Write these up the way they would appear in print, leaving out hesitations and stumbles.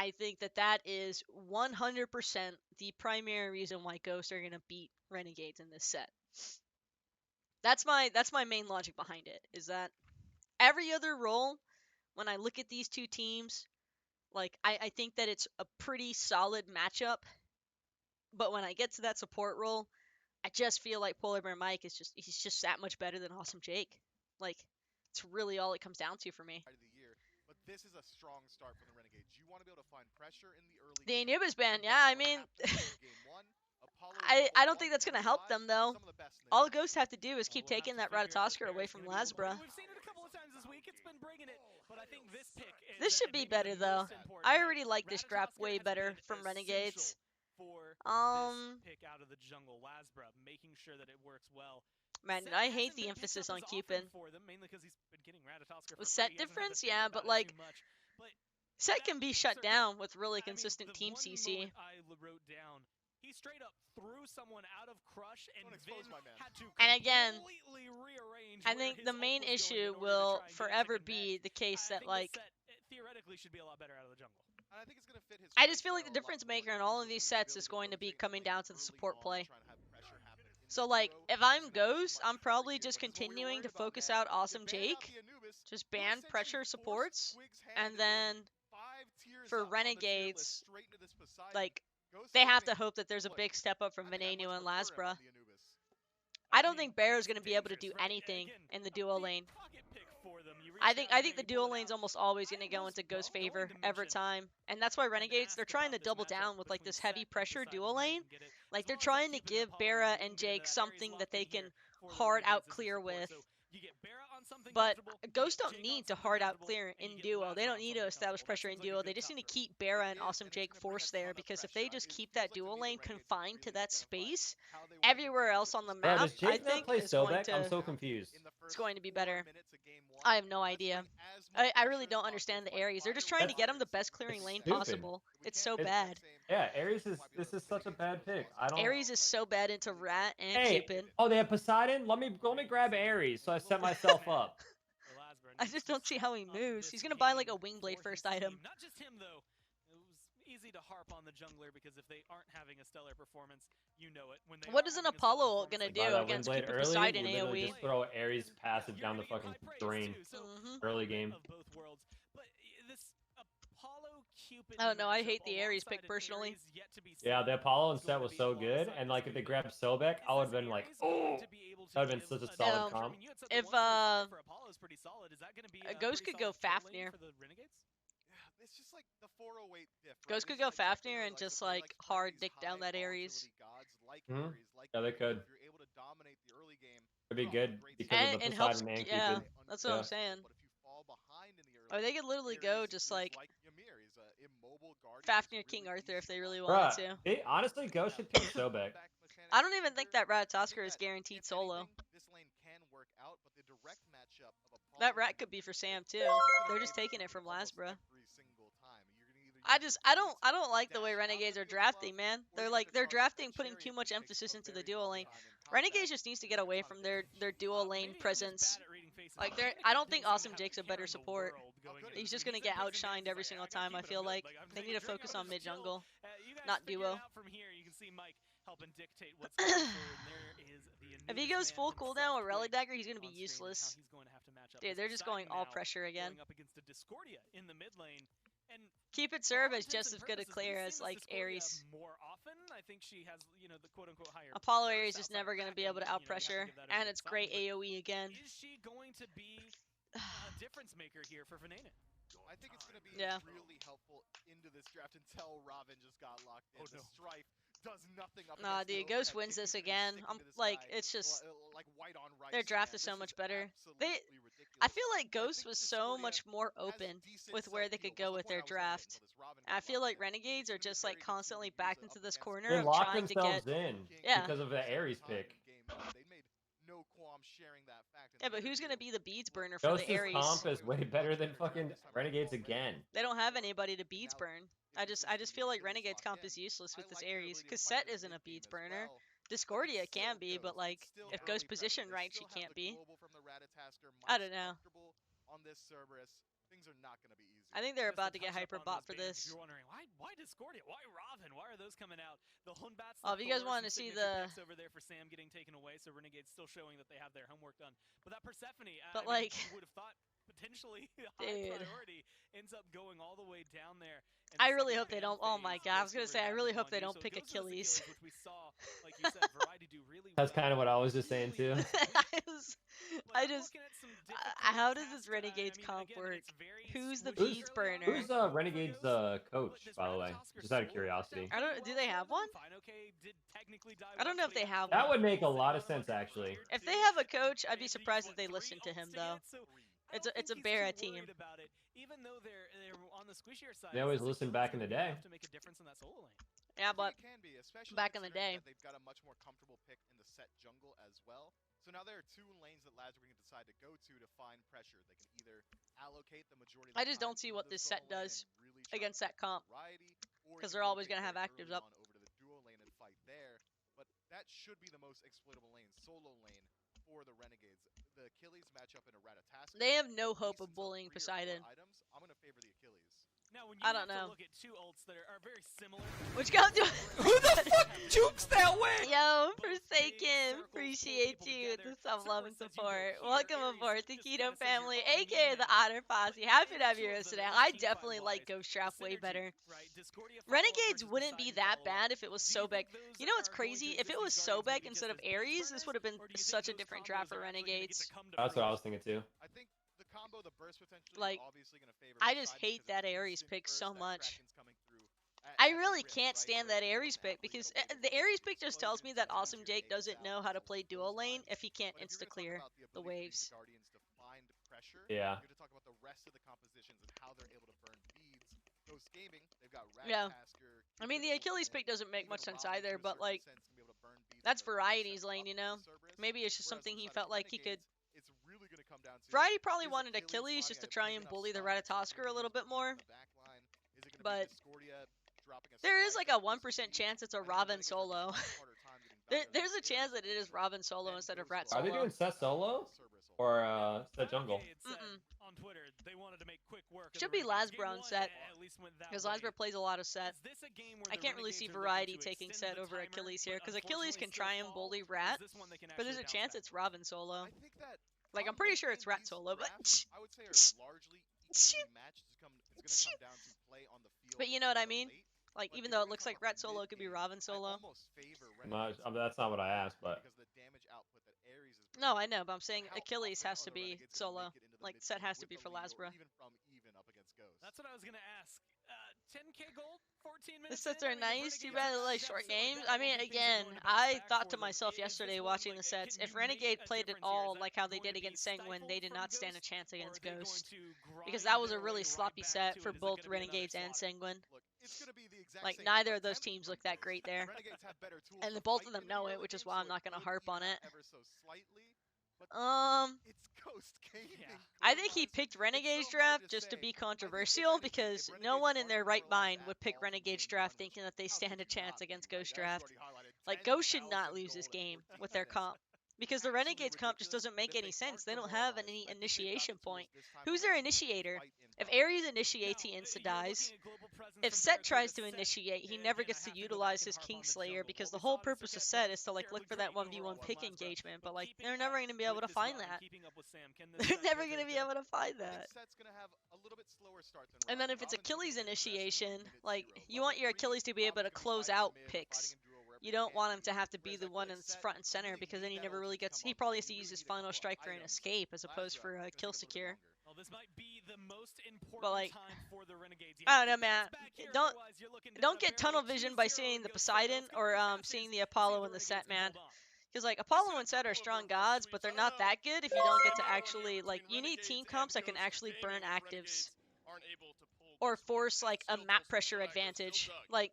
I think that that is 100% the primary reason why Ghosts are gonna beat Renegades in this set. That's my main logic behind it. Is that every other role, when I look at these two teams, like I think that it's a pretty solid matchup. But when I get to that support role, I just feel like Polar Bear Mike is he's just that much better than Awesome Jake. Like, it's really all it comes down to for me. But this is a strong start from the Renegades. You want to be able to find pressure in the early The game. Anubis ban, yeah, I mean, I don't think that's gonna help them though. All Ghosts have to do is keep taking that Ratatoskr away from Lasbra. We've seen it a couple of times this week. It's been bringing it, but I think this pick is This should be better though. I already like this draft way better from Renegades. For this pick out of the jungle, Lasbra, making sure that it works well. Man, I hate the emphasis on Cupid. For them, mainly because he's been getting Ratatoskr with set difference, yeah, but like set can be shut down with really consistent team CC. I wrote down, he straight up threw someone out of Crush and Vin had to and again, rearrange. I think the main issue will forever be the case that like theoretically should be a lot better out of the jungle. I think it's gonna fit his I just feel like the difference maker in all of these sets is going to be coming down to the support play. So like, if I'm Ghost, I'm probably just continuing to focus out Awesome Jake, just ban pressure supports, and then for Renegades, like, they have to hope that there's a big step up from Venenu and Lasbra. I don't think Barrow's going to be able to do anything in the duo lane. I think the duo lane's almost always going to go into Ghost's favor every time. And that's why Renegades, they're trying to double down with like this heavy pressure duo lane. Like they're trying to give Barra and Jake something that they can hard out clear with. But Ghosts don't need to hard out clear in duo. They don't need to establish pressure in duo. They just need to keep Barra and Awesome Jake forced there, because if they just keep that duo lane confined to that space, everywhere else on the map, does Jake I think play is going Sobek? to, I'm so confused. It's going to be better. I have no idea. I really don't understand the Ares. They're just trying to get him the best clearing lane possible. It's so bad. Yeah, Ares this is such a bad pick. Ares is so bad into Rat and Cupid. Oh, they have Poseidon? Let me grab Ares so I set myself up. I just don't see how he moves. He's gonna buy like a Wingblade first item. Not just him though. It was easy to harp on the jungler because if they aren't having a stellar performance, you know it. When they what is an Apollo gonna do against Cupid Poseidon AoE? Just throw Ares passive down the fucking drain. Early game. Of both worlds. But this Apollo Cupid, I don't know, I hate the Ares pick personally. Yeah, the Apollo and set was so good, and like if they grabbed Sobek, I would have been like, oh, that would have been such a solid comp. If Ghost could go Fafnir. It's just like the 408 diff. Ghost could go Fafnir and just like hard dick down that Ares. Yeah, they could. If you're able to dominate the early game, it'd be good because of the Poseidon and yeah, Cupid. that's what I'm saying. Or they could literally go just like Fafnir King Arthur if they really wanted to. Honestly, Ghost should pick Sobek. I don't even think that Ratatoskr is guaranteed solo. That Rat could be for Sam too. They're just taking it from Lasbra. I don't like the way Renegades are drafting, man. They're drafting putting too much emphasis into the duo lane. Renegades just needs to get away from their duo lane presence. Like I don't think Awesome Jake's a better support. He's just gonna get outshined every single time. I feel like they need to focus on mid jungle, not duo. If he goes full cooldown with Relic Dagger, he's gonna be useless. Dude, they're just going all pressure again. Keep it serve as just as good a clear as like Ares. Apollo Ares is never going to be able to out pressure, and it's great AoE again. Is she going to be a difference maker here for Venena? I think it's going to be really helpful into this draft until Robin just got locked in. The Strife does nothing up. Nah, dude, Ghost wins this again. I'm like, it's just their draft is so much better. I feel like Ghost was so much more open with where they could go with their draft. I feel like Renegades are just like constantly backed into this corner they of lock trying to get in because of the Ares pick. Yeah, but who's gonna be the beads burner for Ghost's the Ares? comp is way better than fucking Renegades again. They don't have anybody to beads burn. I just feel like Renegade's comp is useless with this Ares, because Set isn't a beads burner. Discordia can be, but like if Ghost positioned right, she can't be. I don't know. I think they're Just about to touch get up hyper on bot those for banners, this. If you're wondering why Discordia, why Robin, why are those coming out? The Lone Bats, Oh, if you guys wanted to see the picks over there for Sam getting taken away, so Renegades still showing that they have their homework done. But that Persephone, But, I mean, like, you would have thought potentially a high dude. priority ends up going all the way down there. I really hope they don't. Oh my god, I was gonna say I really hope they don't pick Achilles. Which we saw, like you said, Variety do really That's well. kind of what I was just saying too. How does this Renegades comp work? Who's the Beads burner? Who's Renegade's coach, by the way? Just out of curiosity. I don't. Do they have one? I don't know if they have That one. would make a lot of sense, actually. If they have a coach, I'd be surprised if they listen to him though. It's a Bear team. Even though they're on the squishier side, They always listened back in the day. to make a difference in that solo lane. Yeah, but it can be, especially back in the day. that they've got a much more comfortable pick in the set jungle as well. So now there are 2 lanes that Lazarus can decide to go to find pressure. They can either allocate the majority of I the just time don't see into what the this solo set lane does and really try against to that comp. variety, or 'Cause you they're can always rotate gonna have very actives early up. on over to the duo lane and fight there. But that should be the most exploitable lane, solo lane, for the Renegades. The Achilles match up in a Ratatasker. They have no At hope least of until bullying 3 or 4 Poseidon. items, I'm going to favor the Achilles. Now, when you I don't have to know. look at 2 ults that are very similar. Which comes to Who the fuck jukes that way? Yo, Forsaken, appreciate you with the sub love and support. Welcome aboard the Keto family, aka the Otter Posse. Happy to have you here today. I definitely like Ghost Trap way better. Renegades wouldn't be that bad if it was Sobek. You know what's crazy? If it was Sobek instead of Ares, this would have been such a different draft for Renegades. That's what I was thinking too. I think the combo, the burst potentially, Like, obviously going to favor I just Poseidon hate because that it's Ares instant pick burst, so that much. Kraken's coming through I at the really rim, can't right, stand where that you don't Ares have pick to because get away with the your Ares pick just tells me that explosions, Awesome Jake your doesn't Aegis know out, how to those play dual lane lines. if he can't But if you're insta gonna talk clear about the the ability for waves. these Guardians to find pressure, Yeah. you have to talk about the rest of the compositions and how they're able to burn beads. Ghost Gaming, they've got Yeah. Ratatasker. I mean, the Achilles pick doesn't make much sense either, but like, that's Variety's lane, you know? Maybe it's just something he felt like he could. It's really going to come down to Variety probably wanted Achilles just to try and bully the Ratatosker a little bit more. But there is like a 1% chance it's a Robin solo. There's a chance that it is Robin solo instead of Rat Are they solo. doing Seth solo or Seth jungle? On Twitter, they wanted to make quick work. Should be Lasbro on set, because Lasbro plays a lot of set. I can't really see Variety taking set over Achilles here, because Achilles can try and bully Rat, but there's a chance it's Robin solo. Like, I'm pretty sure it's Rat solo, but... I would say are largely equally matched. It's going to come down to play on the field. But you know what I mean? Like, even though it looks like Rat solo, it could be Robin solo. That's not what I asked, but... No, I know, but I'm saying Achilles has to be solo. Like, set has to be for Lasbro. That's what I was going to ask. 10k gold, 14 The minutes. sets are nice, too bad they're like short games. I mean, again, I thought to myself yesterday watching the sets, if Renegade played it all like how they did against Sanguine, they did not stand a chance against Ghost. Because that was a really sloppy set for both Renegades and Sanguine. Like, neither of those teams look that great there. And both of them know it, which is why I'm not going to harp on it. I think he picked Renegade's draft just to be controversial because no one in their right mind would pick Renegade's draft thinking that they stand a chance against Ghost draft. Like, Ghost should not lose this game with their comp. Because the Renegades comp just doesn't make any sense. They don't have any initiation point. Who's their initiator? If Ares initiates, he insta-dies. If Set tries to initiate, he never gets to utilize his Kingslayer because the whole purpose of Set is to like look for that 1v1 pick engagement, but like they're never going to be able to find that. They're never going to be able to find that. And then if it's Achilles initiation, like you want your Achilles to be able to close out picks. You don't want him to have to be the one in front and center because then he never really gets. He probably has to use his final strike for an escape as opposed for a kill secure. Well, this might be the most important But like, time for the Renegades. I don't know, man. Don't get tunnel vision by seeing the Poseidon or seeing the Apollo in the set, man. Because like Apollo and Set are strong gods, but they're not that good if you don't get to actually like. You need team comps that can actually burn actives or force like a map pressure advantage. Like,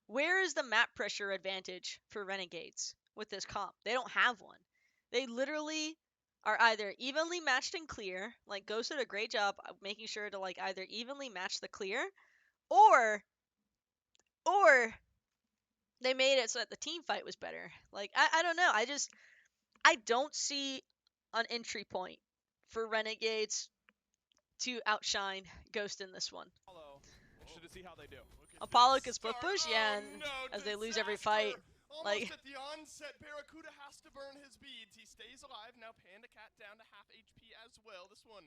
where is the map pressure advantage for Renegades with this comp? They don't have one. They literally are either evenly matched in clear, like Ghost did a great job of making sure to like either evenly match the clear, or they made it so that the team fight was better. Like, I don't know. I don't see an entry point for Renegades to outshine Ghost in this one. Interested to see how they do. Apollo can split push, yeah, and as they lose every fight. Like, almost at the onset, Barracuda has to burn his beads. He stays alive. Now Panda Cat down to half HP as well. This one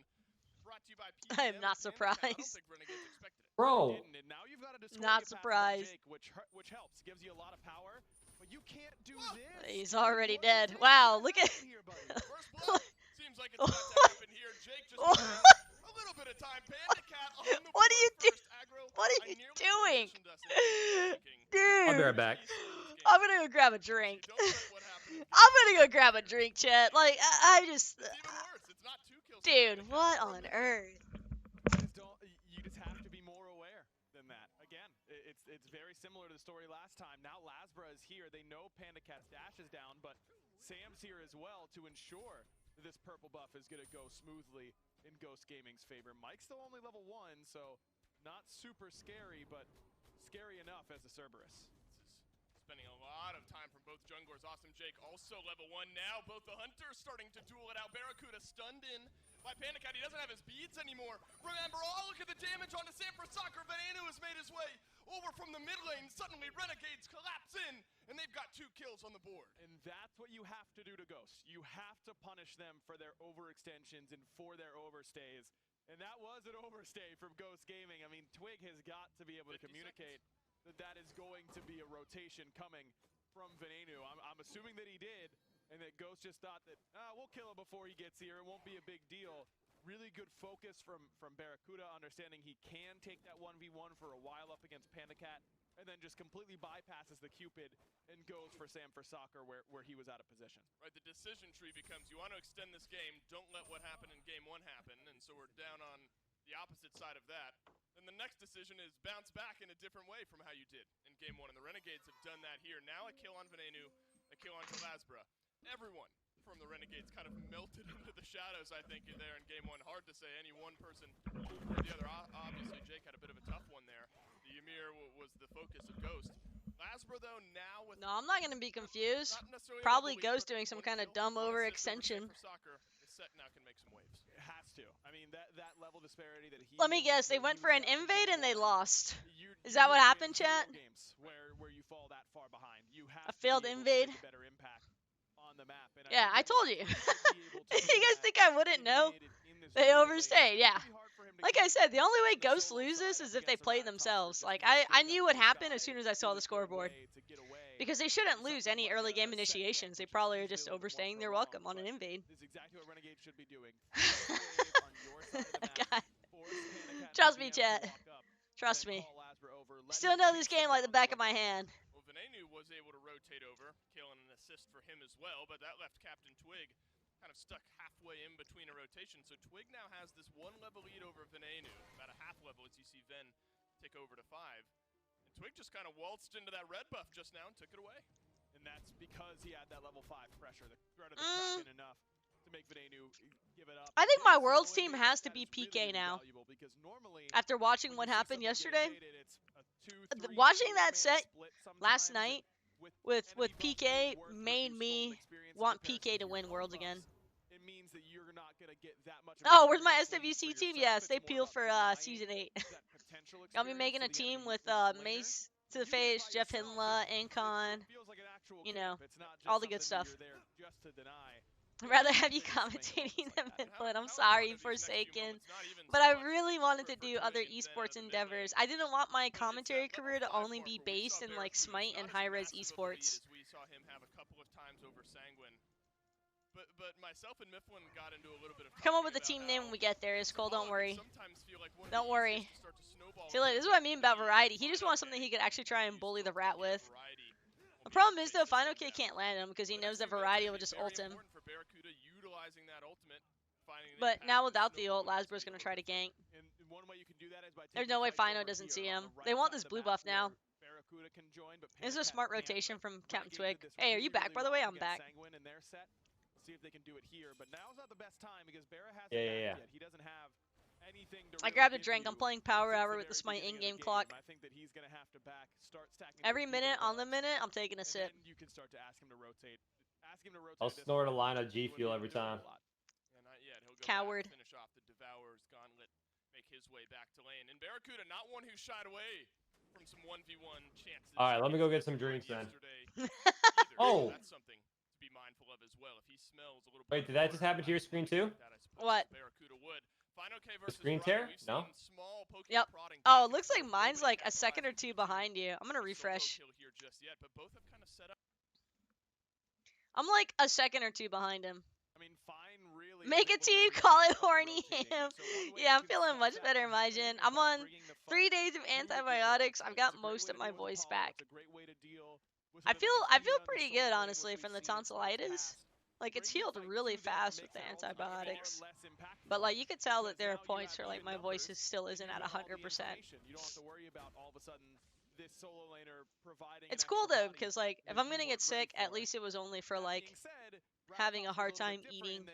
brought to you by PBM. I am not surprised. I don't think Renegades expected it. Bro. And now you've got a Not surprised. Jake, which helps, gives you a lot of power. But you can't do this. He's already dead. Wow, look at. First blood. Seems like it's about to happen here. Jake just a little bit of time. Panda Cat on the What are you board first. Aggro, What are you I nearly doing? transitioned us into I'll be Dude, right back. I'm gonna go grab a drink. Don't get what happened. I'm gonna go grab a drink, chat. Like, I just. It's even worse. It's not 2 kills. Dude, what on earth? You just have to be more aware than that. Again, it's very similar to the story last time. Now Lasbra is here. They know Panda Cat's dash is down, but Sam's here as well to ensure that this purple buff is going to go smoothly in Ghost Gaming's favor. Mike's still only level 1, so not super scary, but scary enough as a Cerberus. Spending a lot of time from both junglers. Awesome Jake also level 1 now. Both the hunters starting to duel it out. Barracuda stunned in by Panda Cat. He doesn't have his beads anymore. Remember, look at the damage onto Sanford Soccer. Veneno has made his way over from the mid lane. Suddenly Renegades collapse in, and they've got 2 kills on the board. And that's what you have to do to Ghost. You have to punish them for their overextensions and for their overstays. And that was an overstay from Ghost Gaming. I mean, Twig has got to be able to communicate that is going to be a rotation coming from Venenu. I'm assuming that he did, and that Ghost just thought that, we'll kill him before he gets here. It won't be a big deal. Really good focus from Barracuda, understanding he can take that 1v1 for a while up against Panda Cat, and then just completely bypasses the Cupid and goes for Sam for Soccer where he was out of position. Right, the decision tree becomes you want to extend this game, don't let what happened in game 1 happen, and so we're down on the opposite side of that. Then the next decision is bounce back in a different way from how you did in game 1, and the Renegades have done that here. Now a kill on Venenu, a kill on Lasbra. Everyone from the Renegades kind of melted into the shadows, I think, there in game 1. Hard to say any one person or the other. Obviously, Jake had a bit of a tough one there. The Ymir was the focus of Ghost. Lasbra, though, now with... No, I'm not gonna be confused. not necessarily Probably level Ghost lead, doing but some one kind of kill, dumb one assist over overextension. Sanford Soccer is set now, can make some waves. It has to. I mean, that level disparity that he... Let me guess, they went for an invade and they lost. Is You that what really happened, in chat? games where you fall that far behind. You have A to be failed able to invade? make a better impact on the map. And Yeah, I think told that you. Mike should be able to You do guys that think I wouldn't know? in this They early lane. overstayed, It's yeah. pretty hard for him to Like keep I said, the only way on the Ghost solo loses side is up if they against a play Ratatoff or themselves. Like, Difficult I Shield knew up what this happened as guy soon as I saw the really good scoreboard. way to get away Because they shouldn't from lose something any like early game a set pick, initiations. They which is probably are usually just a little bit more overstaying their prolonged, welcome on an but invade. This is exactly what Renegades should be doing. Force the wave on your side of the map. God. Force Panda Cat Trust me, PBM to chat. walk up, Trust then me. call Lasbra over, let Still him know this chase them game like the down back of my one-on-one. hand. Well, Venenu was able to rotate over, killing an assist for him as well, but that left Captain Twig kind of stuck halfway in between a rotation. So Twig now has this 1 level lead over Venenu, about a half level as you see Ven take over to 5. And Twig just kind of waltzed into that red buff just now and took it away. And that's because he had that level 5 pressure, the threat of the Kraken enough to make Venenu give it up. I think my This Worlds solo team invade has to like be that is PK really now. valuable because normally After watching when what you see happened someone get yesterday, invaded, it's a 2, the- 3, watching 4-man that set split last sometimes, night and with enemy buff PK being worth made reduced me gold experience in want comparison PK to your win own Worlds buffs. again. It means that you're not going to get that much of Oh, where's my experience SWC for team? yourself. Yes, they It's more peel about for combining season 8. that potential I'll be experience making so a the team enemy with is later. Mace to When the you get face, by Jeff yourself, Hinla, it Ancon, feels like an actual you camp. know, It's not just all the good something stuff. that you're there just to deny. I'd rather have you Just make it commentating moments them like that. in Flint. I'm How sorry, important are these next few Forsaken. moments? Not even But so I much really wanted to for do Twig other and Ven out esports of the mid endeavors. lane. I didn't want my But it's commentary that career to level 5 only mark be where we based saw in like Barracuda Smite not and as high-res massive of a lead esports. as we saw him have a couple of times over Sanguine. But myself and Mifflin got into a little bit of Come up talking with a about team name how when we get there. It's cool, don't Symbolic worry. can sometimes feel like one of Don't the worry. easiest to start to snowball See, with like, this is the what I mean about community. variety. He just Final wants something K, he could actually try and you bully the still rat think with. Variety will The be problem able to is, though, face this Final one K down. can't land him because he The knows next that few minutes variety are will gonna just be very ult him. important for Barracuda utilizing that ultimate, finding an But impact now and without the ult, snowballing this Lasbro's lead gonna a try little to bit. gank. And one way you can do that is by There's taking no way fights Fino over doesn't here see on him. the They right want side this of the blue map buff now. where Barracuda can join, but This is Panda a smart Cat can't. rotation from Captain Renegades Twig. did this Hey, are you really, back, really by the way? well I'm against back. Sanguine in their set. See if they can do it here, but now's not the best time because Barra hasn't Yeah. backed yet. He doesn't have anything to I really grabbed a give drink. you I'm playing Power since Hour the with the very Smite beginning of the in-game game. clock. I think that he's going to have to start stacking Every those minute, Evo on the buffs, minute, I'm taking a and sip. then you can start to ask him to rotate. Ask him to rotate. I'll this snort a point, line of which is G what Fuel he every does a time. lot. Yeah, not yet. He'll Coward. Back, finish off the Devourer's gauntlet, make his way back to lane. And Barracuda, not one who shied away from some 1v1 chances. All right, let me go get some drinks then. Oh, that's something to be mindful of as well. If he smells a little bit. Wait, did that just happen to your screen too? What? Barracuda would. The screen tear? No. Yep. Oh, it looks like mine's like a second or two behind you. I'm gonna refresh. I'm like a second or two behind him. I mean, fine, really. Make a team, call it horny ham. Yeah, I'm feeling much better, Majin. I'm on 3 days of antibiotics. I've got most of my voice back. I feel pretty good, honestly, from the tonsillitis. Like, it's healed really fast with the antibiotics. But, like, you could tell that there are points where, like, my voice still isn't at 100%. It's cool, though, because, like, if I'm gonna get sick, at least it was only for, like, having a hard time eating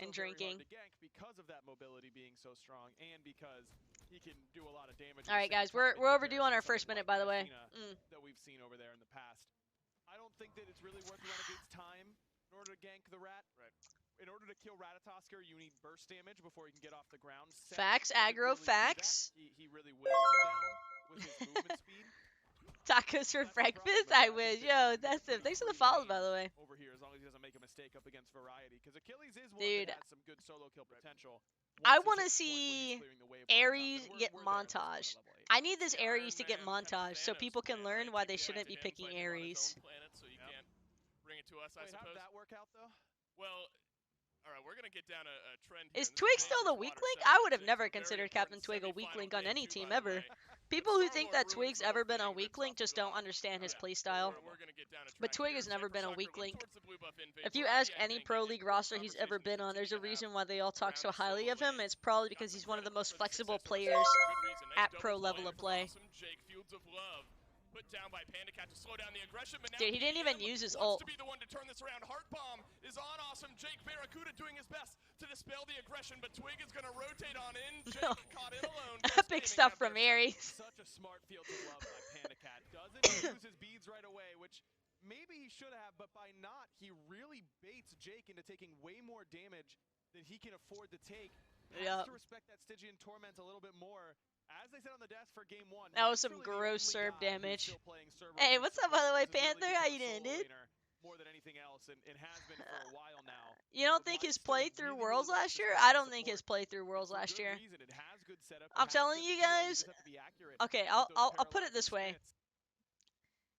and drinking. Alright, guys, we're overdue on our first minute, by the way. That we've seen over there in the past. I don't think that it's really worth Renegade's time in order to gank the rat. Right. In order to kill Ratatosker, you need burst damage before he can get off the ground. Facts, aggro, facts. He really whittles you down with his movement speed. Tacos for breakfast? I wish. Yo, that's it. Thanks for the follow, by the way. Over here, as long as he doesn't make a mistake up against Variety, because Achilles is one that has some good solo kill potential. I want to see Ares get montaged. I need this Ares to get montaged so people can learn why they shouldn't be picking Ares. Bring it to us, I suppose. How did that work out, though? Well, all right, we're gonna get down a trend. Is Twig still the weak link? I would have never considered Captain Twig a weak link on any team ever. People who think that Twig's ever been a weak link just don't understand his playstyle. But Twig has never been a weak link. If you ask any Pro League roster he's ever been on, there's a reason why they all talk so highly of him. It's probably because he's one of the most flexible players at pro level of play. Put down by Pandacat to slow down the aggression, but now dude, he didn't even use his ult. To be the one to turn this around. Heart Bomb is on awesome. Jake Barracuda doing his best to dispel the aggression, but Twig is going to rotate on in. Jake caught in alone. Epic stuff from Ares. Such a smart field to love by Pandacat. Doesn't use his beads right away, which maybe he should have, but by not, he really baits Jake into taking way more damage than he can afford to take. Has to respect that Stygian Torment a little bit more. As they said on the desk for game one, that was some gross serve damage. Hey, what's up, by the way, Panther? How you doing, dude? More than anything else, and has been for a while now. You don't think his playthrough Worlds last year? I don't think his playthrough Worlds last year. I'm telling you guys. Okay, I'll put it this way.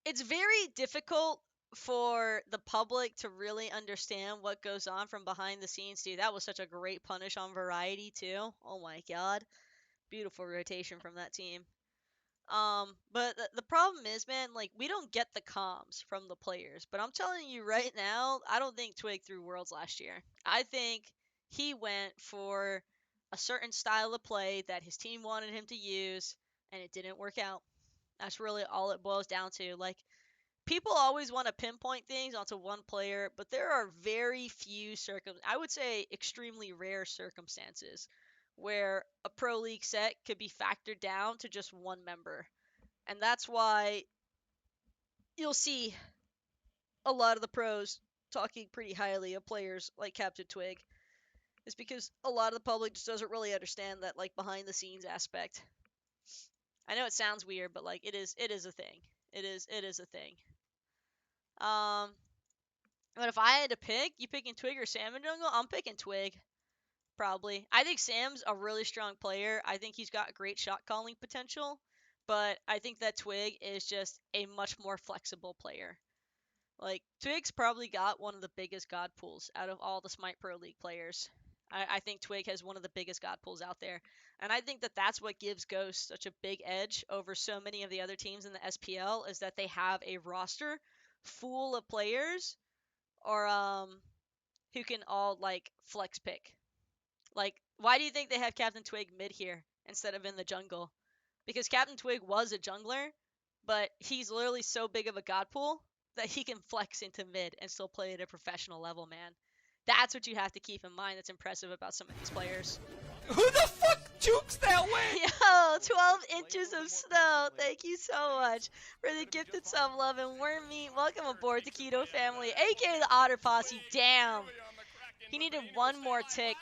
It's very difficult for the public to really understand what goes on from behind the scenes, dude. That was such a great punish on Variety too. Oh my god. Beautiful rotation from that team. But the problem is, man, like, we don't get the comms from the players. But I'm telling you right now, I don't think Twig threw Worlds last year. I think he went for a certain style of play that his team wanted him to use, and it didn't work out. That's really all it boils down to. Like, people always want to pinpoint things onto one player, but there are very few I would say extremely rare circumstances where a Pro League set could be factored down to just one member. And that's why you'll see a lot of the pros talking pretty highly of players like Captain Twig. It's because a lot of the public just doesn't really understand that, like, behind the scenes aspect. I know it sounds weird, but like it is a thing. It is a thing. But if I had to pick, you picking Twig or Sam in jungle? I'm picking Twig. Probably. I think Sam's a really strong player. I think he's got great shot calling potential, but I think that Twig is just a much more flexible player. Like, Twig's probably got one of the biggest god pools out of all the Smite Pro League players. I think Twig has one of the biggest god pools out there. And I think that that's what gives Ghost such a big edge over so many of the other teams in the SPL, is that they have a roster full of players or who can all, like, flex pick. Like, why do you think they have Captain Twig mid here instead of in the jungle? Because Captain Twig was a jungler, but he's literally so big of a god pool that he can flex into mid and still play at a professional level, man. That's what you have to keep in mind that's impressive about some of these players. Who the fuck jukes that way? Yo, 12 inches of snow. Thank you so much for the gifted sub love and worm meat. Welcome aboard the Keto family, aka the Otter Posse. Damn. He needed one more tick.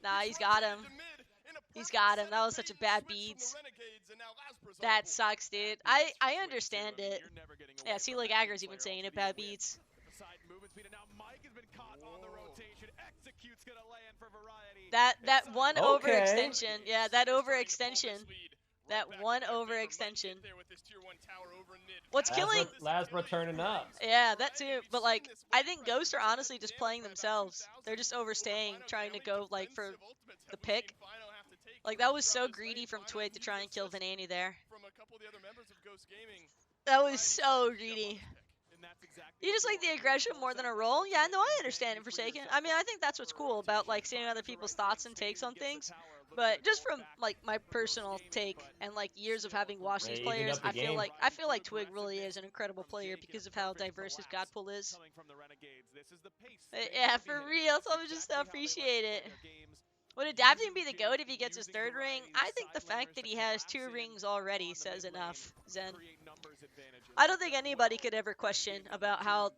Nah, he's got him. He's got him. That was such a bad beads. That sucks, dude. I understand it. Yeah, see, like Agger's even saying it, bad beats. That one overextension, yeah, that overextension. That one overextension. What's killing? Lasbra turning up. Yeah, that too. But like, I think Ghosts are honestly just playing themselves. They're just overstaying, trying to go like for the pick. Like that was so greedy from Twig to try and kill Vanani there. That was so greedy. You just like the aggression more than a roll? Yeah, no, I understand it, Forsaken. I mean, I think that's what's cool about like seeing other people's thoughts and takes on things. But just from like my personal take and like years of having watched these players, I feel like Twig really is an incredible player because of how diverse his god pool is. Yeah, for real, so I just appreciate it. Would adapting be the GOAT if he gets his 3rd ring? I think the fact that he has 2 rings already says enough, Zen. I don't think anybody could ever question about how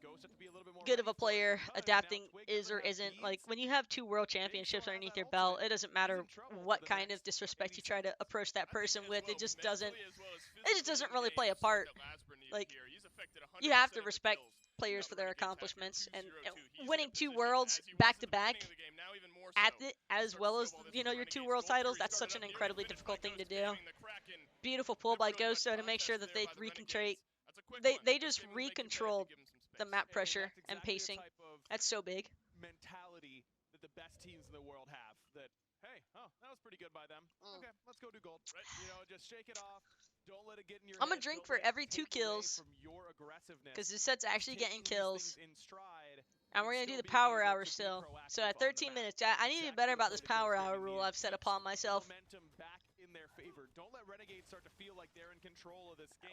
good of a player adapting is or isn't. Like, when you have 2 world championships underneath your belt, it doesn't matter what kind of disrespect you try to approach that person with. It just doesn't really play a part. Like, you have to respect players for their accomplishments, and winning 2 worlds back to back at it, as well as, you know, your 2 world titles, that's such an incredibly difficult thing to do. Beautiful pull by Ghosto to make sure that they recontrate. They just recontrolled the map pressure and pacing. That's so big. Mentality that the best teams in the world have. That, hey, oh, that was pretty good by them. Okay, let's go do gold. You know, just shake it off. Don't let it get in your I'm gonna drink for every 2 kills, because this set's actually getting kills. And we're going to do the power hour still. So at 13 minutes, I need to be better about this power hour rule I've set upon myself.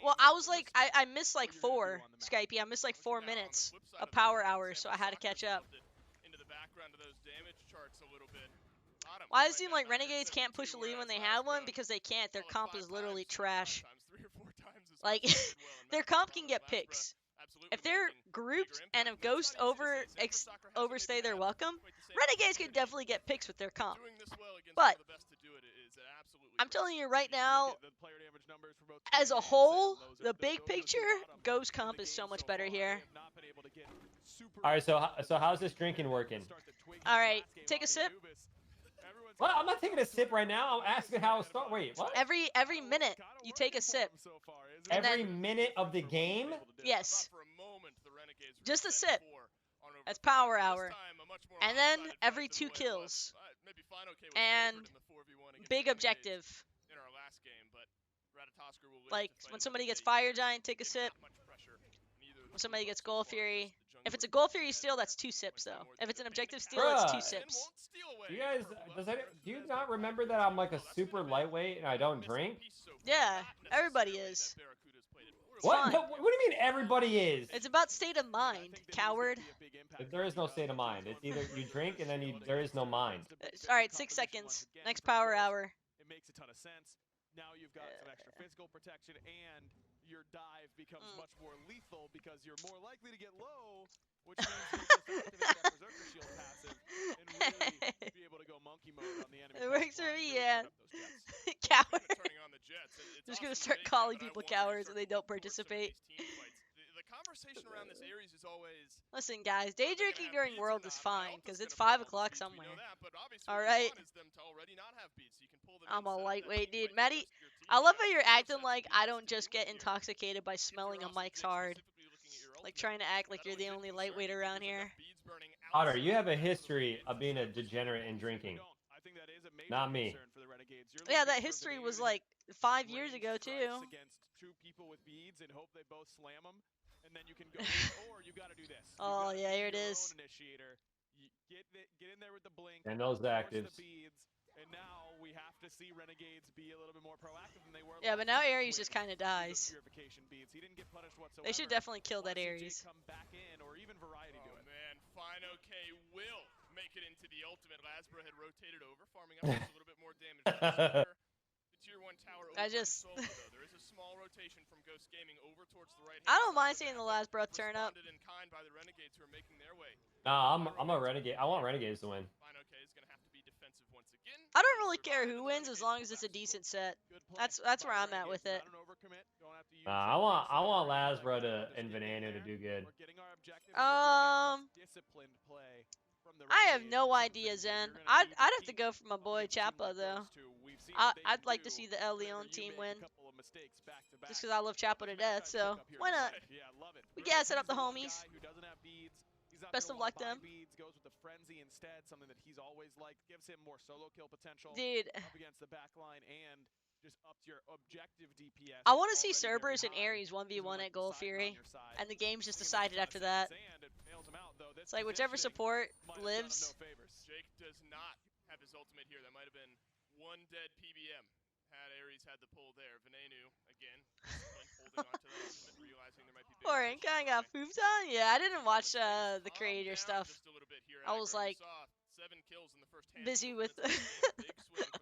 Well, I was like, I missed like 4, Skypey. I missed like 4 minutes of power hour, so I had to catch up. Why does it seem like Renegades can't push a lead when they have one? Because they can't. Their comp is literally trash. Like, their comp can get picks. If they're grouped and if Ghost overstay their welcome, Renegades could definitely get picks with their comp. But I'm telling you right now, as a whole, the big picture, Ghost comp is so much better here. Alright, so how's this drinking working? Alright, take a sip. Well, I'm not taking a sip right now. I'm asking how it starts. Wait, what? Every minute, you take a sip. Every minute of the game? Yes. Just a sip. That's power hour. And then every 2 kills. And big objective. Like, when somebody gets Fire Giant, take a sip. When somebody gets Gold Fury. If it's a Gold Fury steal, that's 2 sips, though. If it's an objective steal, it's 2 sips. You guys, do you not remember that I'm like a super lightweight and I don't drink? Yeah, everybody is. What? No, what do you mean everybody is? It's about state of mind, coward. There is no state of mind. It's either you drink and then there is no mind. Alright, 6 seconds. Next power hour. It makes a ton of sense. Now you've got some extra physical protection, and your dive becomes much more lethal because you're more likely to get low, which means you can activate that Berserker Shield passive and really be able to go monkey mode on the enemy. It works for me, yeah. Coward. Just gonna start calling people cowards and they don't participate. Listen, guys, day drinking during Worlds is fine, because it's 5 o'clock somewhere. Alright? I'm a lightweight, dude. Maddie, I love how you're acting like I don't just get intoxicated by smelling a Mike's hard. Like, trying to act like you're the only lightweight around here. Otter, you have a history of being a degenerate in drinking. Not me. Yeah, that history was like 5 years ago, too. Oh, yeah, here it is. And those actives. And now we have to see Renegades be a little bit more proactive than they were. Yeah, but now Ares just kind of dies. They should definitely kill that Ares. Come back in, or even Variety do it. Man, Fino K will make it into the ultimate. Lasbra had rotated over, farming up a little bit more damage. The tier 1 tower over solo, though. There is a small rotation from Ghost Gaming over towards the right. I don't mind seeing the Lasbra turn up. In kind by the Renegades who are making their way. Nah, I'm a Renegade. I want Renegades to win. Fino K is going to have to be defensive once I don't really care who wins as long as it's a decent set. That's where I'm at with it. I want Lazra to and Veneno to do good. I have no idea, Zen. I'd have to go for my boy Chappa though. I'd like to see the El Leon team win, just because I love Chappa to death. So why not? We gas it up the homies. Best of luck to him. Goes with the frenzy instead, something that he's always liked, gives him more solo kill potential. Dude, up against the backline and just ups your objective DPS. I want to see Cerberus and Ares 1v1 at Gold Fury, and the game's just decided after that. It's like whichever support lives. Jake does not have his ultimate here. That might have been one dead PBM. Had Ares had the pull there. Venenu again, holding on to that ultimate, realizing there might be big Or kind of got pooped on. Yeah, I didn't watch the creator stuff. I was like busy with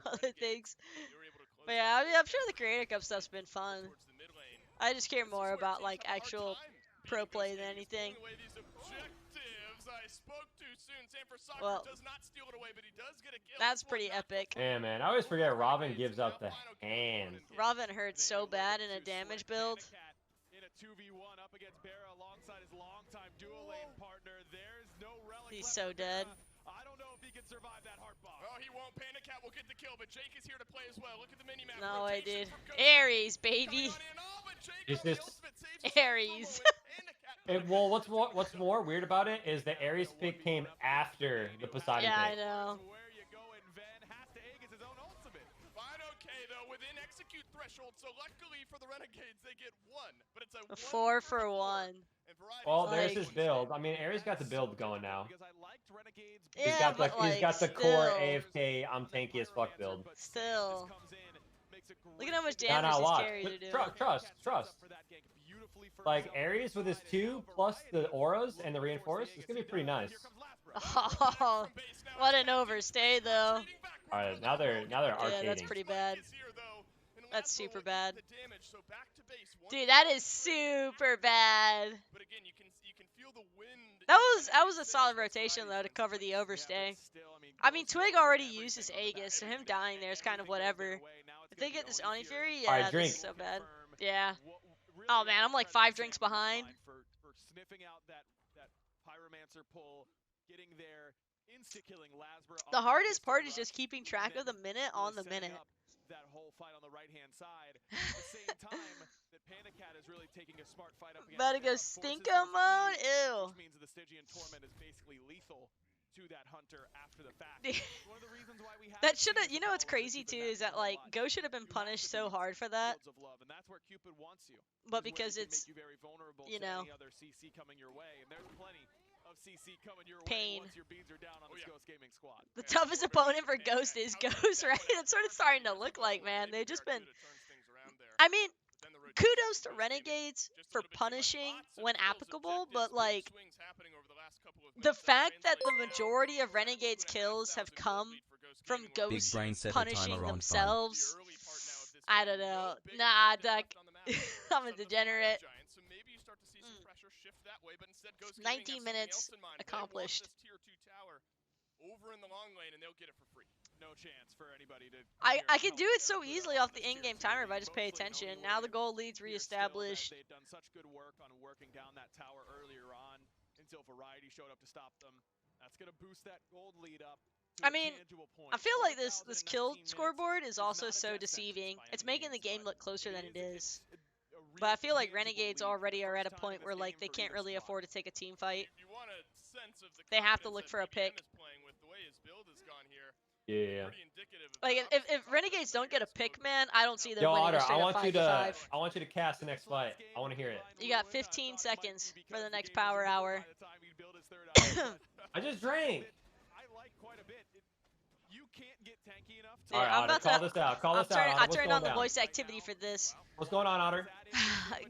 other things. But yeah, I mean, I'm sure the creator cup stuff's been fun. I just care more about like actual pro play than anything. Well, that's pretty epic. Yeah, man. I always forget Robin gives up the hand. Robin hurts so bad in a damage build. In a 2v1 up against Barra alongside his longtime dual lane partner. There's no relic. He's so dead. I don't know if he can survive that heart bomb. Oh, he won't. Panda Cat will get the kill, but Jake is here to play as well. Look at the mini map. No way, dude. Ares, baby. It's just Ares. well, what's more weird about it is the Ares pick came after the Poseidon yeah, pick. I know. Where you go, and Ven has to egg his own ultimate. Fine, okay, though, within execute threshold, so luckily for the Renegades, they get one. But it's a 4 for 1. Well, there's his build. I mean, Ares got the build going now. Yeah, He's got the core AFK, I'm tanky as fuck build. Still. Look at how much damage he's carried to do. Trust. Like, Ares with his 2 plus the auras and the reinforce, it's gonna be pretty nice. Oh, what an overstay, though. Alright, now they're arcading. Yeah, that's pretty bad. That's super bad. Dude, that is super bad. That was a solid rotation though to cover the overstay. I mean, Twig already used his Aegis, so him dying there is kind of whatever. If they get this Oni Fury, yeah, right, this is so bad. Yeah. Oh man, I'm like 5 drinks behind. For sniffing out that pyromancer pull, getting there, insta-killing Lazra. The hardest part is just keeping track of the minute on the minute. That whole fight on the right-hand side. At the same time, that Panda Cat is really taking a smart fight up against. About to go stinko mode? Ew. Which means that the Stygian Torment is basically lethal to that hunter after the fact. One of the reasons why we have that should have, you know what's crazy too is that like Go should have been punished so hard for that. And that's where Cupid wants you. But because it's, you very vulnerable you to know, any other CC coming your way, and there's plenty of CC coming your pain. way once your beads are down on this Ghost Gaming squad. The toughest opponent for Ghost is Ghost, right? That's what it's starting to look like, man. They've just been, I mean, kudos to Renegades for punishing when applicable, but like the fact that the majority of Renegades kills have come from Ghosts punishing themselves, I don't know. Nah, Duck. I'm a degenerate. 19 minutes accomplished. Over in the long lane, and they'll get it for free. No chance for anybody to. I can do it so easily off the in-game timer if I just pay attention. Now the goal lead's reestablished. They've done such good work on working down that tower earlier on until Variety showed up to stop them. That's gonna boost that gold lead up. I mean, I feel like this kill scoreboard is also so deceiving. It's making the game look closer than it is. But I feel like Renegades already are at a point where like they can't really afford to take a team fight. They have to look for a pick. Yeah. Like if Renegades don't get a pick, man, I don't see them Yo, winning Otter, a straight up 5v5. I want you to cast the next fight. I want to hear it. You got 15 seconds for the next power hour. I just drank. I like quite a bit. You can't get tanky enough. All right, Otter, call this out. Call this out. I turned on the voice activity for this. What's going on, Otter?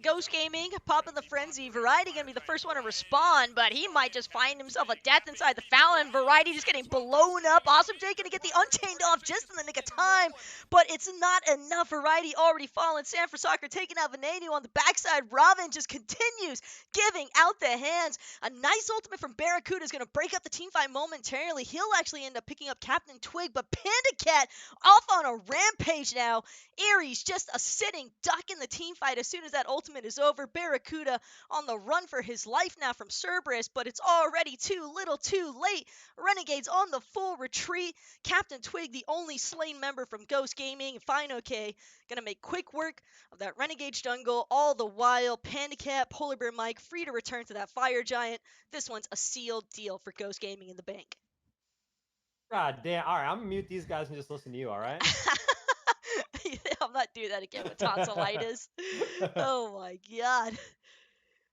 Ghost Gaming, popping the frenzy. Variety gonna be the first one to respond, but he might just find himself a death inside the Fallon. Variety just getting blown up. Awesome Jake gonna get the Unchained off just in the nick of time, but it's not enough. Variety already fallen. San for Soccer taking out Venenu on the backside. Robin just continues giving out the hands. A nice ultimate from Barracuda is gonna break up the team fight momentarily. He'll actually end up picking up Captain Twig, but Panda Cat off on a rampage now. Ares just a sitting duck in the team fight as soon as that ultimate is over. Barracuda on the run for his life now from Cerberus, but it's already too little too late. Renegades on the full retreat. Captain Twig, the only slain member from Ghost Gaming, Fino K, gonna make quick work of that Renegades jungle. All the while, Panda Cat, Polar Bear Mike free to return to that Fire Giant. This one's a sealed deal for Ghost Gaming in the bank. God damn. All right, I'm gonna mute these guys and just listen to you. All right. I'm not doing that again with tonsillitis. Oh my god.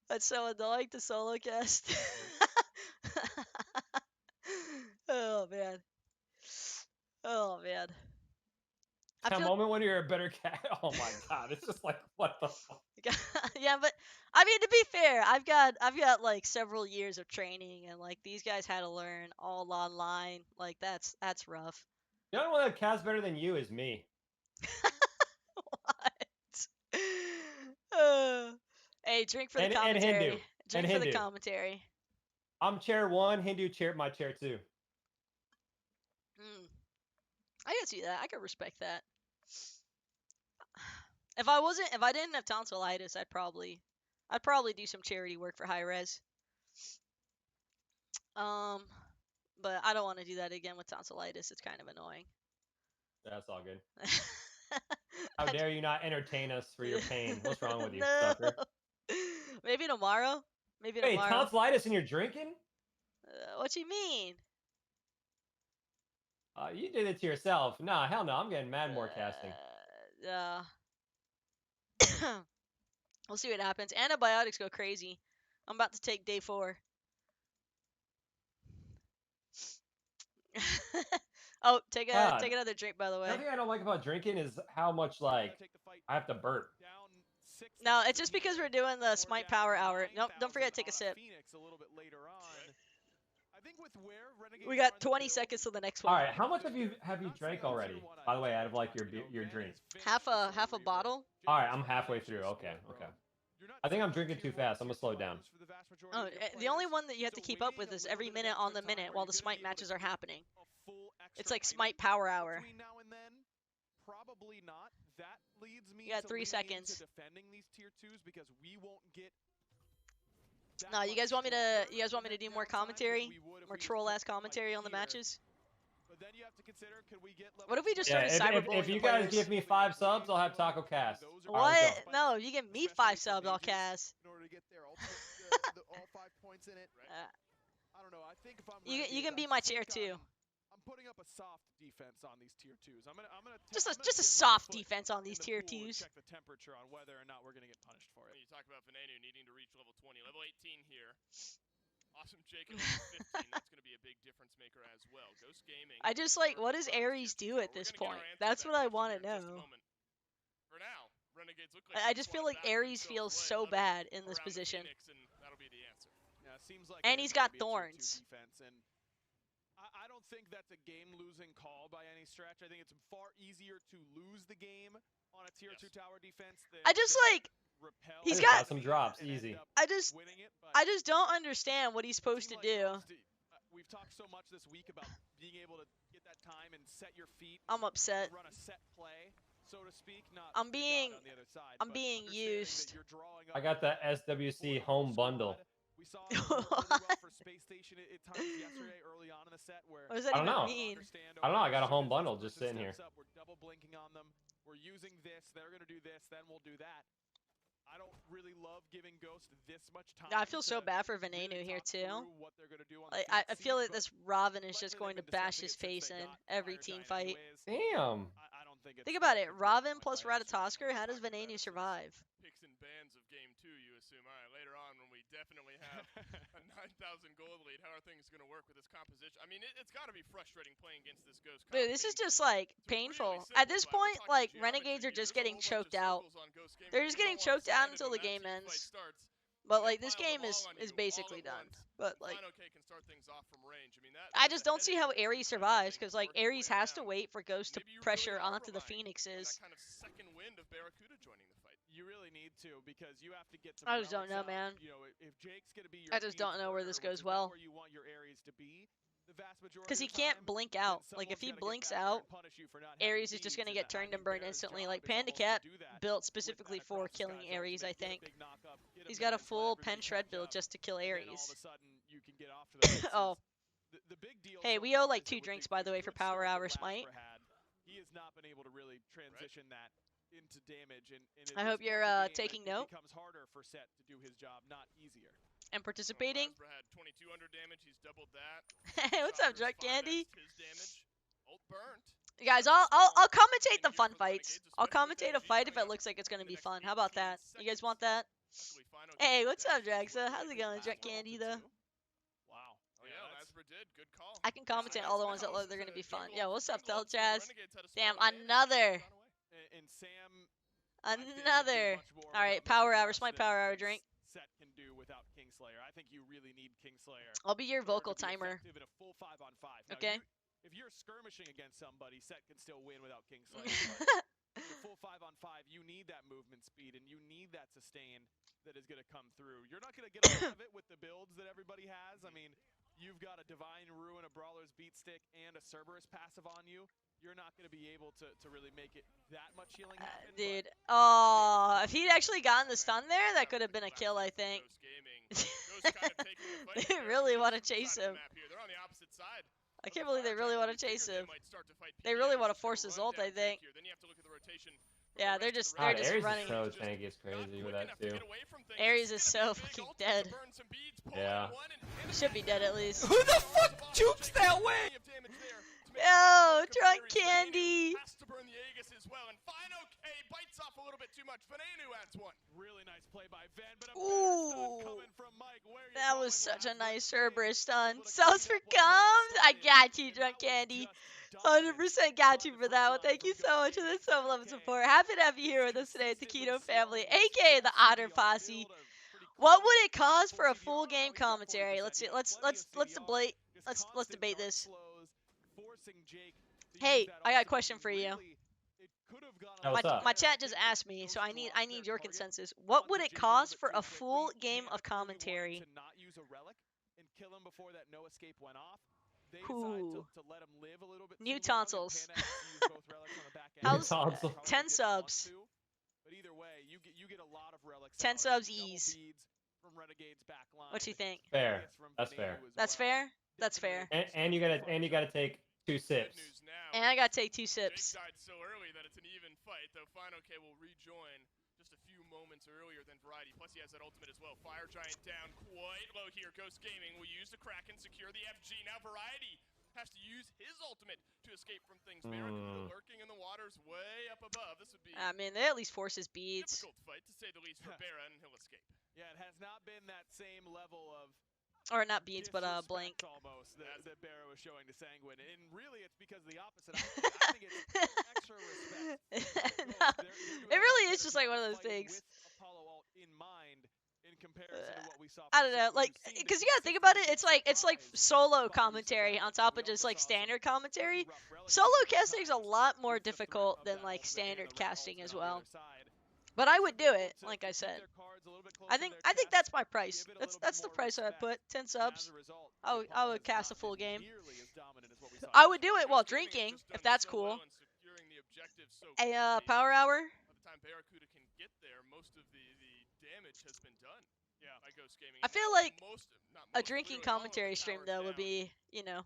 That's so annoying to solo cast. Oh man. Oh man. I That feel moment when you're a better cat. Oh my god, it's just like what the fuck. yeah, but I mean to be fair, I've got like several years of training and like these guys had to learn all online. Like that's rough. The only one that cats better than you is me. What? Hey, drink for the And commentary. Hindu. Drink And for the Hindu. commentary. I'm chair 1, Hindu chair my chair 2. I can see that. I can respect that. If I didn't have tonsillitis, I'd probably do some charity work for high res. But I don't want to do that again with tonsillitis. It's kind of annoying. That's all good. How dare you not entertain us for your pain? What's wrong with you, No. sucker? Maybe tomorrow. Maybe Hey, tomorrow. tonsillitis and you're drinking? What you mean? You did it to yourself. Nah, hell no. I'm getting mad more casting. We'll see what happens. Antibiotics go crazy. I'm about to take day 4. Oh, take another drink, by the way. Another thing I don't like about drinking is how much like I have to burp. No, it's just because we're doing the Smite Power Hour. Nope, don't forget to take a sip. We got 20 seconds to the next one. All right, how much have you drank already? By the way, out of like your drink. Half a bottle. All right, I'm halfway through. Okay. I think I'm drinking too fast. I'm gonna slow down. Oh, the only one that you have to keep up with is every minute on the minute while the Smite matches are happening. It's like Smite Power Hour. You got 3 seconds. No, you guys want me to do more commentary? More troll-ass commentary on the matches? What if we just started cyberbullying if you guys give me 5 subs, I'll have Taco Cast. What? Right, no, you give me 5 subs, I'll cast. You can be my chair too. I'm putting up a soft defense on these tier 2s. I'm gonna just a soft defense on these tier 2s. Check the temperature on whether or not we're gonna get punished for it. You talk about Venenu needing to reach level 20, level 18 here. Awesome Jake at level 15. That's gonna be a big difference maker as well. Ghost Gaming. I just like, what does Ares do at this point? That's what I want to know. For now, Renegades look like I just feel like Ares feels so bad in this position. That'll be the answer. Yeah, it seems like and he's got thorns. I don't think that's a game-losing call by any stretch. I think it's far easier to lose the game on a tier 2 tower defense than I just like he's got some drops easy. I just don't understand what he's supposed to do. We've talked so much this week about being able to get that time and set your feet. I'm upset. Run a set play, so to speak. Not I'm being used. I got the SWC home bundle. We saw it really well for Space Station at times yesterday early on in the set where what does that even mean? I don't know. I got a home bundle just sitting here. We're double blinking on them. We're using this. They're going to do this. Then we'll do that. I don't really love giving Ghost this much time. I feel so bad for Venenu here too. Like, I feel like this Robin is just going to bash his face in every team fight. Damn. Think about it. Robin plus Ratatosker. How does Venenu survive? Picks and bans of game 2, you assume. All right, later on when we definitely have a 9,000 gold lead, how are things going to work with this composition? I mean, it's got to be frustrating playing against this Ghost. Dude, this is just like painful. At this point, like Renegades are just getting choked out. They're just getting choked out until the game ends. But like this game is basically done. But like I just don't see how Ares survives because like Ares has to wait for Ghost to pressure onto the Phoenixes. That kind of second wind of Barracuda joining the fight. You really need to because you have to get some. I just don't know, man. You know, if Jake's gonna be your I just don't know where this goes well. where you want your Ares to be, Because he can't blink out. Like, if he blinks out, Ares is just going to get turned and burned instantly. Like, Panda Cat built specifically for killing Ares, I think. He's got a full pen shred build just to kill Ares. Oh. Hey, we owe like 2 drinks, by the way, for Power Hour Smite. He has not been able to really transition that into damage, and I hope you're taking note. It becomes harder for Set to do his job, not easier. And participating. Had 2200 damage. He's doubled that. Hey, what's up, Drunk Candy? His damage. Ult burnt. Guys, I'll commentate the fun fights. I'll commentate a fight if it looks like it's gonna be fun. How about that? You guys want that? Hey, what's up, Draxa? How's it going, Drunk Candy though? Wow. Oh yeah, Lasper did. Good call. I can commentate all the ones that look they're gonna be fun. Yo, what's up, Telchaz? Damn, another. And Sam. Another. All right, Power Hour, Smite Power Hour drink. Set can do without Kingslayer. I think you really need Kingslayer. I'll be your vocal timer. In a full 5-on-5. Now, Okay. If you're skirmishing against somebody, Set can still win without Kingslayer. In a full 5-on-5, you need that movement speed and you need that sustain that is going to come through. You're not going to get a lot of it with the builds that everybody has. I mean, you've got a Divine Ruin, a Brawler's Beat Stick, and a Cerberus passive on you. You're not going to be able to really make it that much healing happen. Dude, oh, if he'd actually gotten the stun there, that could have been a kill, I think. They really want to chase him. They're on the opposite side. I can't believe they really want to chase him. They really want to force his ult, I think. Yeah, they're just Ares running. is so tanky, it's crazy with that too. Ares is so fucking dead. Yeah. Should be dead at least. Who the fuck jukes that way? Yo, Drunk Candy. Has to burn the Aegis as well, and Fino K bites off a little bit too much. Venenu adds one. Really nice play by Van, but a Ooh, coming from Mike. that was such a nice Cerberus stun. Sauce for comes. I got you, Drunk Candy. 100% got you for that one. Thank you so much for the sub-11 support. Happy to have you here with us today at the Keto family, aka the Otter Posse. What would it cost for a full game commentary? Let's see. Let's debate this. Hey, I got a question for you. My chat just asked me, so I need your consensus. What would it cost for a full game of commentary? Ooh. New tonsils. How's 10 subs? 10 subs ease. What you think? Fair. That's fair. That's fair. That's fair. And you gotta take 2 sips. And I gotta take 2 sips. Jake died so early that it's an even fight, though Fino K will rejoin just a few moments earlier than Variety. Plus he has that ultimate as well. Fire Giant down quite low here. Ghost Gaming will use the Kraken, secure the FG. Now Variety has to use his ultimate to escape from things. Barracuda lurking in the waters way up above. This would be I mean, they at least force his beads. difficult fight, to say the least, for Barra, and he'll escape. Yeah, it has not been that same level of Or not beads, but blank. Almost that Barra was showing to Sanguine, and really it's because of the opposite. I think it's extra respect. No, it really is just like one of those things. With Apollo ult in mind, in comparison to what we saw. I don't know, like, because you gotta think about it. It's like solo commentary on top of just like standard commentary. Solo casting is a lot more difficult than like standard casting as well. But I would do it, like I said. I think that's my price. That's the price I would put. 10 subs. I would cast a full game. I would do it while drinking, if that's cool. A power hour. By the time Barracuda can get there, most of the damage has been done. Yeah, by Ghost Gaming. I feel like a drinking commentary stream though would be, you know,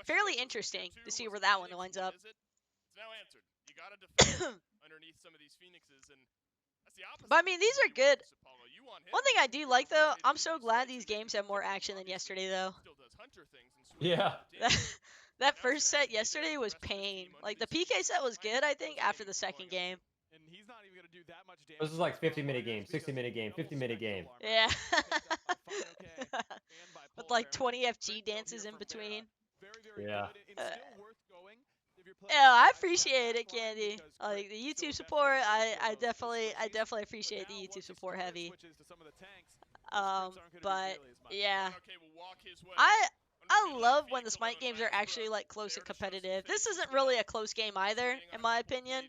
fairly interesting to see where that one winds up. It's now answered. You gotta defend underneath some of these Phoenixes, and that's the opposite. But I mean, these are good. One thing I do like though, I'm so glad these games have more action than yesterday though. Yeah. That first set yesterday was pain. Like the PK set was good, I think, after the second game. And he's not even gonna do that much damage. This is like 50-minute game, 60-minute game, 50-minute game. Yeah. With like 20 FG dances in between. Yeah. Yeah, I appreciate it, Candy. Like the YouTube support, I definitely appreciate the YouTube support heavy. But yeah, I love when the Smite games are actually like close and competitive. This isn't really a close game either, in my opinion.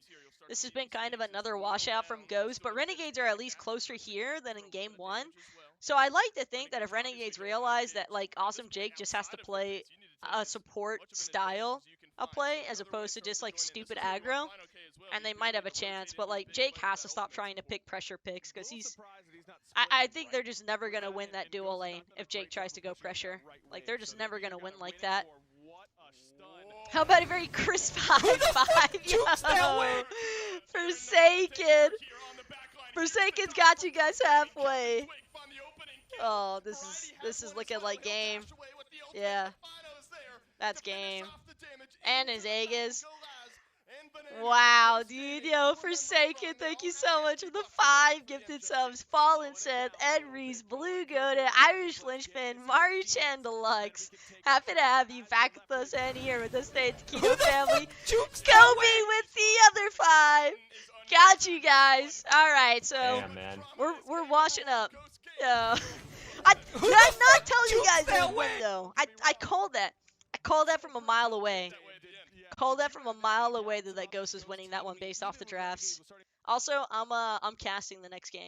This has been kind of another washout from Ghost, but Renegades are at least closer here than in game 1. So I like to think that if Renegades realize that like Awesome Jake just has to play a support style of play as opposed to just like stupid aggro, and they might have a chance. But like Jake has to stop trying to pick pressure picks because I think they're just never gonna win that dual lane if Jake tries to go pressure. Like they're just never gonna win like that. How about a very crisp 5-5? Yo, Forsaken's got you guys halfway. Oh, this is looking like game. Yeah, that's game. And his Aegis. Wow, dude, yo, Forsaken, thank you so much for the 5 gifted subs. Fallen Seth, Ed Reese, Blue Goda, Irish Lynchman, Maru-chan Deluxe. Happy to have you back with us and here with us today, the Keto family. Kobe with the other 5. Got you guys. All right, so Damn, man. we're washing up. Did I not tell you guys they would win though? I called that. I called that from a mile away. Called that from a mile away that Ghost is winning that one based off the drafts. Also, I'm casting the next game.